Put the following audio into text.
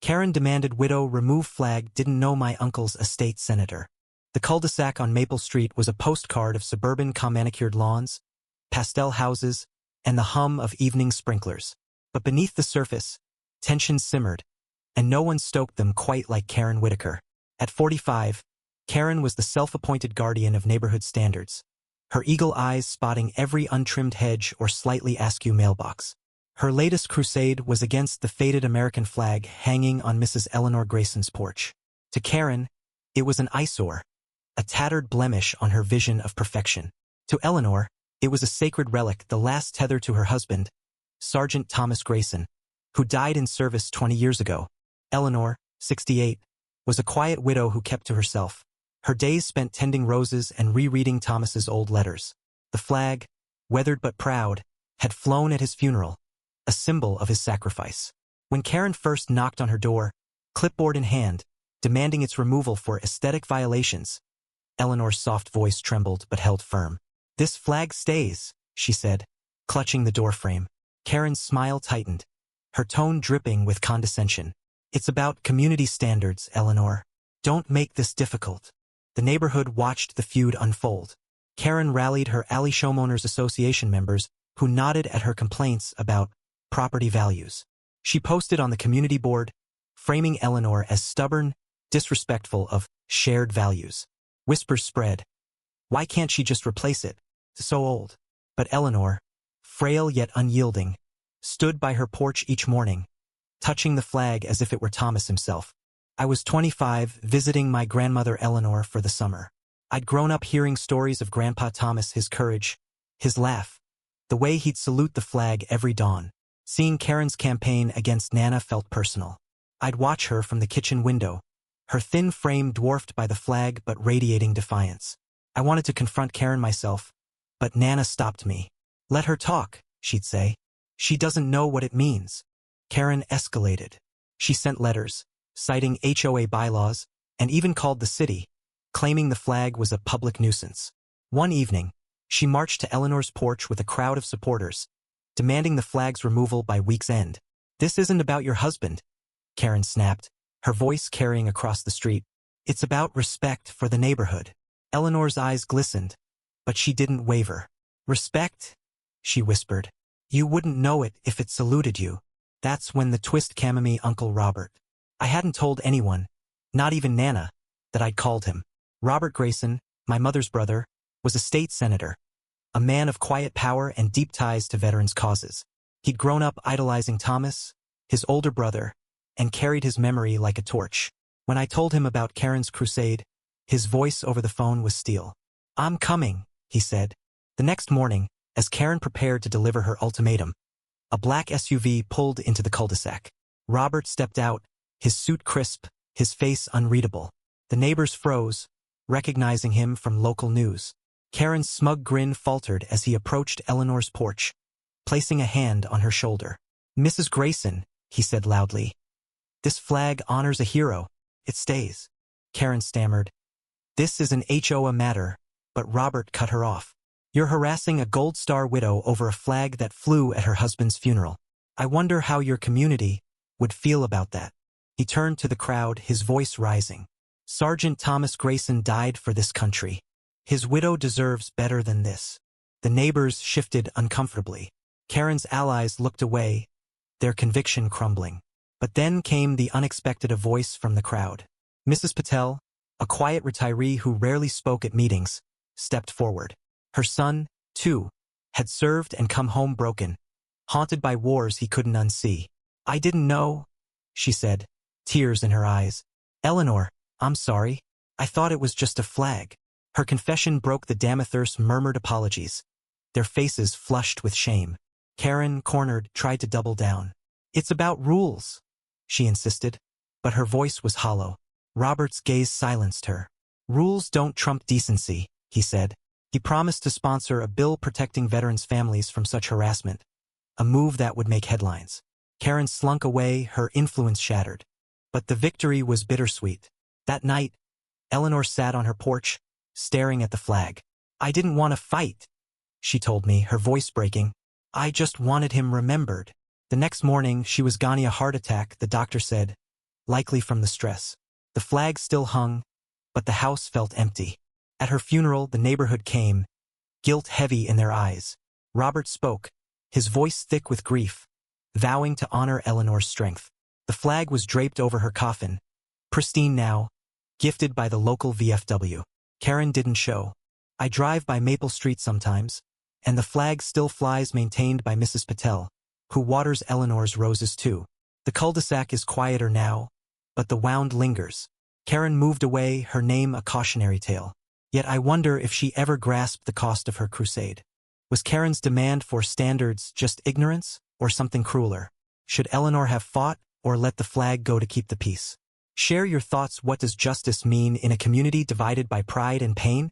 Karen demanded widow remove flag, didn't know my uncle's a state senator. The cul-de-sac on Maple Street was a postcard of suburban manicured lawns, pastel houses, and the hum of evening sprinklers. But beneath the surface, tensions simmered, and no one stoked them quite like Karen Whitaker. At 45, Karen was the self-appointed guardian of neighborhood standards, her eagle eyes spotting every untrimmed hedge or slightly askew mailbox. Her latest crusade was against the faded American flag hanging on Mrs. Eleanor Grayson's porch. To Karen, it was an eyesore, a tattered blemish on her vision of perfection. To Eleanor, it was a sacred relic, the last tether to her husband, Sergeant Thomas Grayson, who died in service 20 years ago. Eleanor, 68, was a quiet widow who kept to herself, her days spent tending roses and rereading Thomas's old letters. The flag, weathered but proud, had flown at his funeral, a symbol of his sacrifice. When Karen first knocked on her door, clipboard in hand, demanding its removal for aesthetic violations, Eleanor's soft voice trembled but held firm. "This flag stays," she said, clutching the doorframe. Karen's smile tightened, her tone dripping with condescension. "It's about community standards, Eleanor. Don't make this difficult." The neighborhood watched the feud unfold. Karen rallied her Alley Homeowners Association members, who nodded at her complaints about property values. She posted on the community board, framing Eleanor as stubborn, disrespectful of shared values. Whispers spread. Why can't she just replace it? It's so old. But Eleanor, frail yet unyielding, stood by her porch each morning, touching the flag as if it were Thomas himself. "I was 25, visiting my grandmother Eleanor for the summer. I'd grown up hearing stories of Grandpa Thomas, his courage, his laugh, the way he'd salute the flag every dawn. Seeing Karen's campaign against Nana felt personal. I'd watch her from the kitchen window, her thin frame dwarfed by the flag but radiating defiance. I wanted to confront Karen myself, but Nana stopped me. 'Let her talk,' she'd say. 'She doesn't know what it means.' Karen escalated. She sent letters, citing HOA bylaws, and even called the city, claiming the flag was a public nuisance. One evening, she marched to Eleanor's porch with a crowd of supporters, demanding the flag's removal by week's end. "This isn't about your husband," Karen snapped, her voice carrying across the street. "It's about respect for the neighborhood." Eleanor's eyes glistened, but she didn't waver. "Respect?" she whispered. "You wouldn't know it if it saluted you." That's when the twist came me, Uncle Robert. I hadn't told anyone, not even Nana, that I'd called him. Robert Grayson, my mother's brother, was a state senator, a man of quiet power and deep ties to veterans' causes. He'd grown up idolizing Thomas, his older brother, and carried his memory like a torch. When I told him about Karen's crusade, his voice over the phone was steel. "I'm coming," he said. The next morning, as Karen prepared to deliver her ultimatum, a black SUV pulled into the cul-de-sac. Robert stepped out, his suit crisp, his face unreadable. The neighbors froze, recognizing him from local news. Karen's smug grin faltered as he approached Eleanor's porch, placing a hand on her shoulder. "Mrs. Grayson," he said loudly, "this flag honors a hero. It stays." Karen stammered. "This is an HOA matter," but Robert cut her off. "You're harassing a Gold Star widow over a flag that flew at her husband's funeral. I wonder how your community would feel about that." He turned to the crowd, his voice rising. "Sergeant Thomas Grayson died for this country. His widow deserves better than this." The neighbors shifted uncomfortably. Karen's allies looked away, their conviction crumbling. But then came the unexpected, a voice from the crowd. Mrs. Patel, a quiet retiree who rarely spoke at meetings, stepped forward. Her son, too, had served and come home broken, haunted by wars he couldn't unsee. "I didn't know," she said, tears in her eyes. "Eleanor, I'm sorry. I thought it was just a flag." Her confession broke the Damathur's murmured apologies, their faces flushed with shame. Karen, cornered, tried to double down. "It's about rules," she insisted, but her voice was hollow. Robert's gaze silenced her. "Rules don't trump decency," he said. He promised to sponsor a bill protecting veterans' families from such harassment, a move that would make headlines. Karen slunk away, her influence shattered. But the victory was bittersweet. That night, Eleanor sat on her porch, staring at the flag. "I didn't want to fight," she told me, her voice breaking. "I just wanted him remembered." The next morning, she was gone. A heart attack, the doctor said, likely from the stress. The flag still hung, but the house felt empty. At her funeral, the neighborhood came, guilt heavy in their eyes. Robert spoke, his voice thick with grief, vowing to honor Eleanor's strength. The flag was draped over her coffin, pristine now, gifted by the local VFW. Karen didn't show. I drive by Maple Street sometimes, and the flag still flies, maintained by Mrs. Patel, who waters Eleanor's roses too. The cul-de-sac is quieter now, but the wound lingers. Karen moved away, her name a cautionary tale. Yet I wonder if she ever grasped the cost of her crusade. Was Karen's demand for standards just ignorance, or something crueler? Should Eleanor have fought, or let the flag go to keep the peace? Share your thoughts. What does justice mean in a community divided by pride and pain?